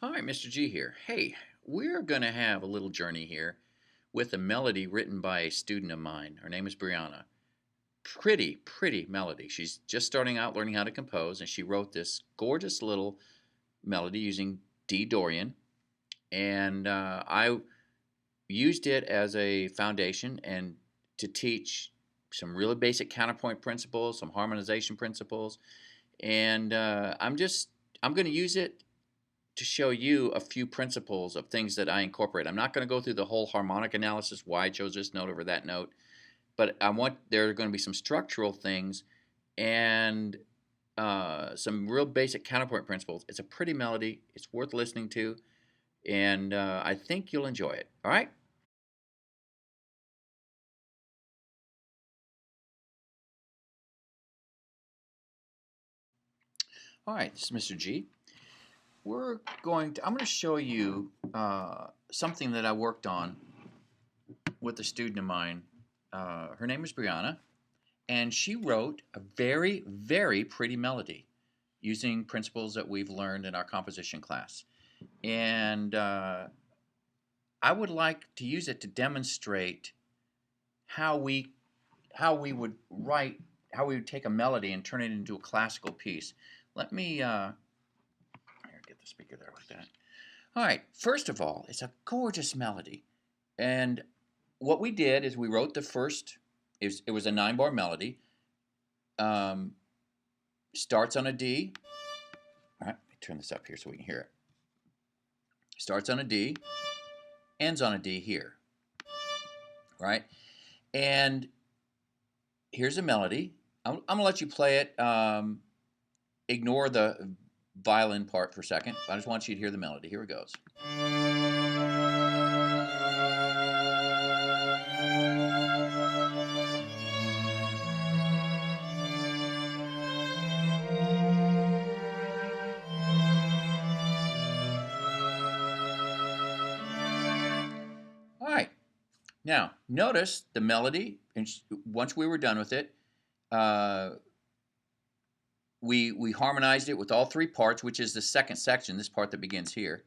Hi, Mr. G here. Hey, we're going to have a little journey here with a melody written by a student of mine. Her name is Brianna. Pretty melody. She's just starting out learning how to compose, and she wrote this gorgeous little melody using D Dorian. And I used it as a foundation and to teach some really basic counterpoint principles, some harmonization principles. And I'm going to use it to show you a few principles of things that I incorporate. I'm not going to go through the whole harmonic analysis, why I chose this note over that note, but there are going to be some structural things and some real basic counterpoint principles. It's a pretty melody. It's worth listening to, and I think you'll enjoy it. All right? All right, this is Mr. G. I'm going to show you something that I worked on with a student of mine. Her name is Brianna, and she wrote a very pretty melody using principles that we've learned in our composition class. And I would like to use it to demonstrate how we how we would write how we would take a melody and turn it into a classical piece. Let me here, get the speaker there like that. All right. First of all, it's a gorgeous melody, and what we did is we wrote the first. It was a 9-bar melody. Um, Starts on a D. All right, let me turn this up here so we can hear it. Starts on a D, ends on a D here, right? And here's a melody. I'm gonna let you play it. Ignore the violin part for a second. I just want you to hear the melody. Here it goes. All right. Now, notice the melody, and once we were done with it, uh, we harmonized it with all three parts, which is the second section, this part that begins here.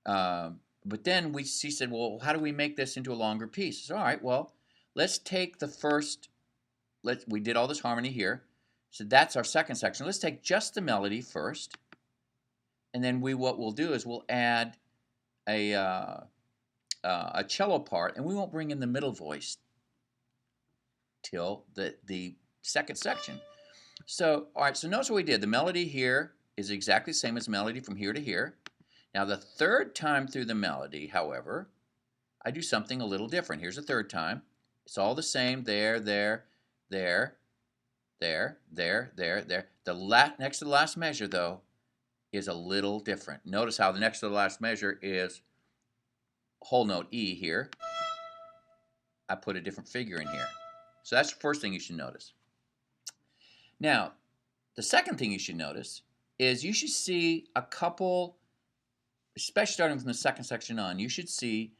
But then she said, well, how do we make this into a longer piece? So, all right, well, let's take the first, we did all this harmony here. So that's our second section. Let's take just the melody first. And then what we'll do is we'll add a cello part, and we won't bring in the middle voice till the second section. So, all right, so notice what we did. The melody here is exactly the same as the melody from here to here. Now, the third time through the melody, however, I do something a little different. Here's the third time. It's all the same. There. The next to the last measure, though, is a little different. Notice how the next to the last measure is whole note E here. I put a different figure in here. So that's the first thing you should notice. Now, the second thing you should notice is you should see a couple, especially starting from the second section on, you should see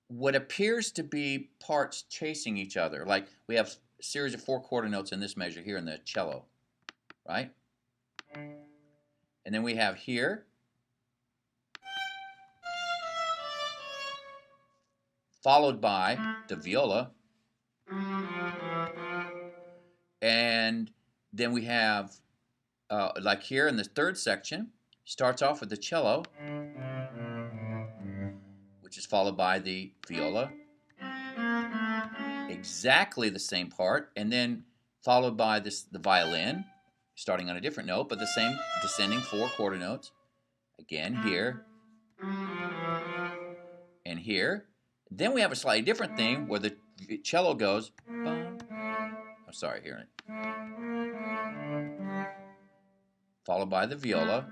what appears to be parts chasing each other. Like we have a series of 4 quarter notes in this measure here in the cello, right? And then we have here, followed by the viola, and then we have, like here in the third section, starts off with the cello, which is followed by the viola, exactly the same part, and then followed by the violin, starting on a different note, but the same descending 4 quarter notes. Again, here and here. Then we have a slightly different thing where the cello goes, here, followed by the viola,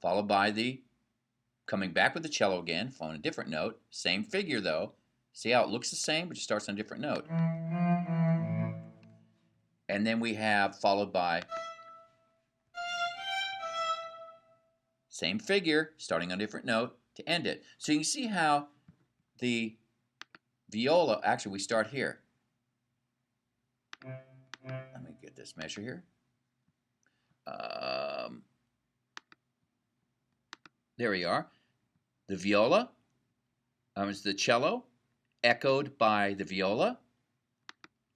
followed by the coming back with the cello again, on a different note, same figure though. See how it looks the same, but just starts on a different note. And then we have followed by same figure, starting on a different note to end it. So you can see how the viola, actually we start here. Let me get this measure here. There we are. The viola, it's the cello, echoed by the viola,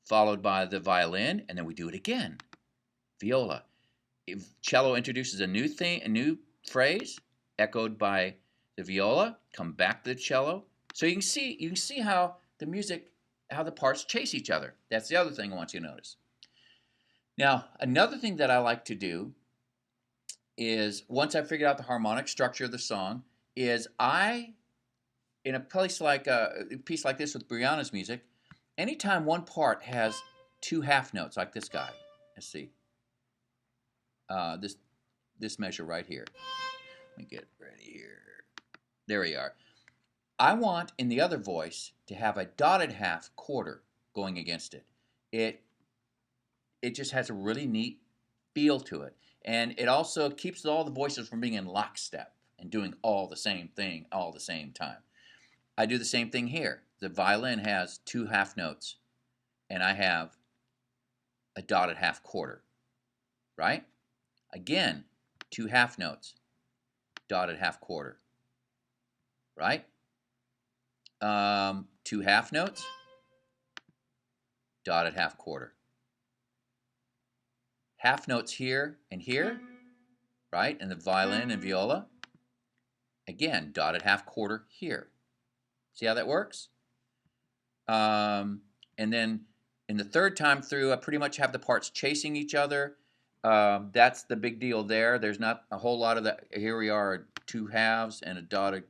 followed by the violin, and then we do it again. Viola. If cello introduces a new thing, a new phrase, echoed by the viola, come back to the cello. So you can see how the music, how the parts chase each other. That's the other thing I want you to notice. Now, another thing that I like to do is, once I figured out the harmonic structure of the song, is in a place like a piece like this with Brianna's music, anytime one part has two half notes, like this guy, let's see, this measure right here. Let me get ready here. There we are. I want in the other voice to have a dotted half quarter going against it. It just has a really neat feel to it, and it also keeps all the voices from being in lockstep and doing all the same thing all the same time. I do the same thing here. The violin has two half notes, and I have a dotted half quarter, right? Again, two half notes, dotted half quarter, right? Two half notes, dotted half quarter. Half notes here and here, right? And the violin and viola. Again, dotted half quarter here. See how that works? And then in the third time through, I pretty much have the parts chasing each other. That's the big deal there. There's not a whole lot of that. Here we are, two halves and a dotted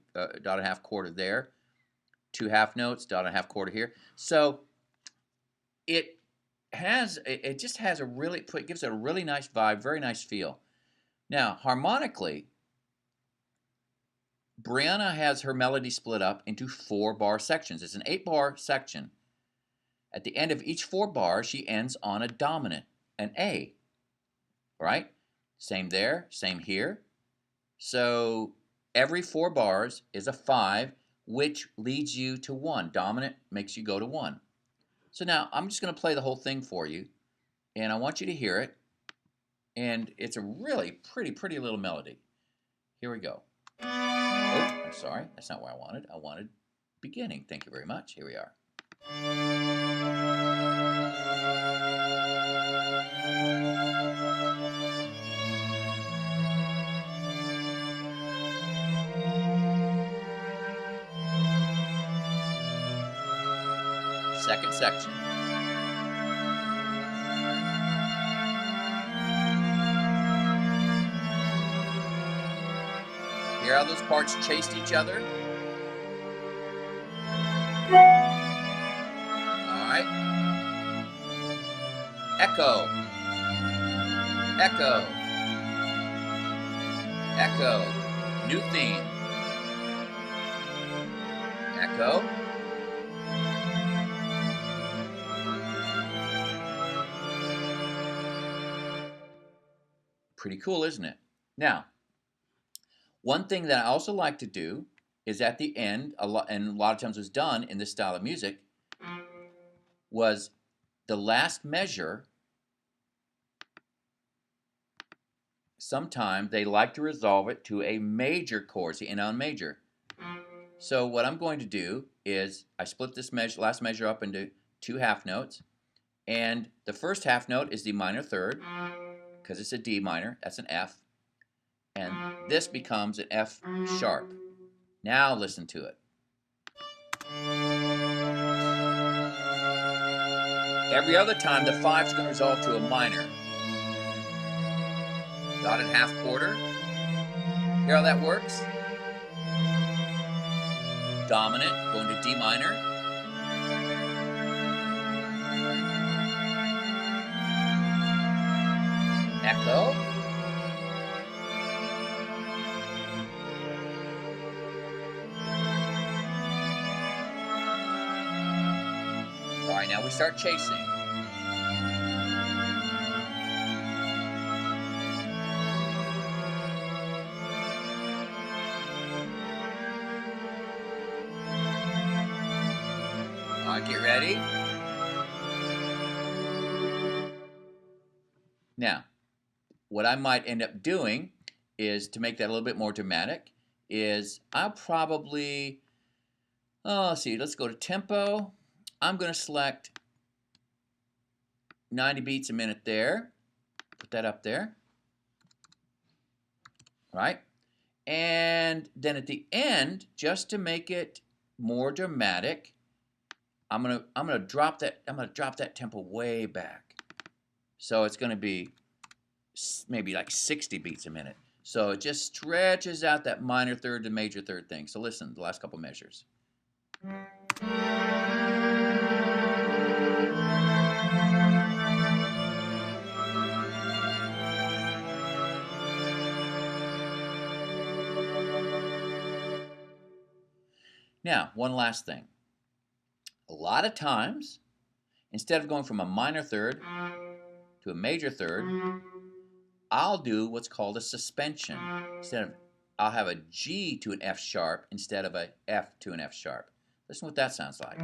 half quarter there. Two half notes, dotted half quarter here. So it just has it gives it a really nice vibe, very nice feel. Now, harmonically, Brianna has her melody split up into 4-bar sections. It's an 8-bar section. At the end of each 4 bars, she ends on a dominant, an A. Right? Same there, same here. So every 4 bars is a 5, which leads you to 1. Dominant makes you go to 1. So now I'm just going to play the whole thing for you, and I want you to hear it. And it's a really pretty little melody. Here we go. Oh, I'm sorry. That's not what I wanted. I wanted beginning. Thank you very much. Here we are. Second section. Hear how those parts chased each other? Alright. Echo. Echo. Echo. New theme. Echo. Pretty cool, isn't it? Now, one thing that I also like to do is at the end, and a lot of times was done in this style of music, was the last measure. Sometimes they like to resolve it to a major chord, the N major. So what I'm going to do is I split this last measure up into 2 half notes, and the first half note is the minor third, because it's a D minor, that's an F, and this becomes an F sharp. Now listen to it. Every other time the 5 is going to resolve to a minor. Dotted half quarter. Hear how that works? Dominant, going to D minor. Echo. All right, now we start chasing. All right, get ready. Now, what I might end up doing is, to make that a little bit more dramatic, is I'll probably, let's see, let's go to tempo. I'm going to select 90 beats a minute there. Put that up there. Right? And then at the end, just to make it more dramatic, I'm gonna drop that tempo way back. So it's gonna be maybe like 60 beats a minute. So it just stretches out that minor third to major third thing. So listen, the last couple measures. Now, one last thing. A lot of times, instead of going from a minor third to a major third, I'll do what's called a suspension. I'll have a G to an F sharp instead of a F to an F sharp. Listen what that sounds like.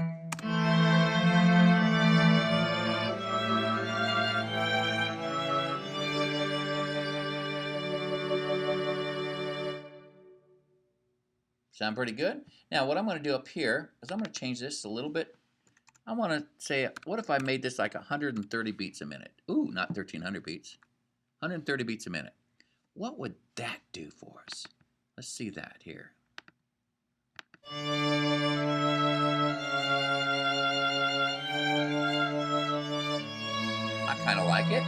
Sound pretty good? Now what I'm going to do up here is I'm going to change this a little bit. I want to say, what if I made this like 130 beats a minute? Ooh, not 1,300 beats. 130 beats a minute. What would that do for us? Let's see that here. I kind of like it.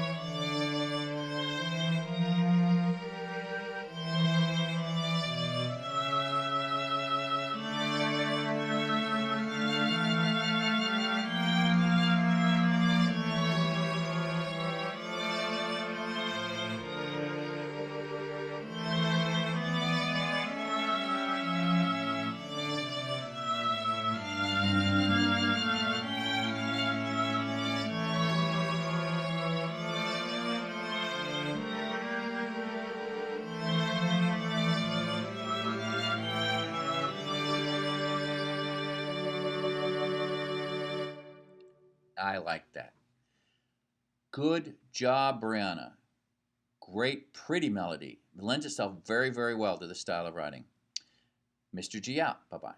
I like that. Good job, Brianna. Great, pretty melody. It lends itself very, very well to this style of writing. Mr. G out. Bye-bye.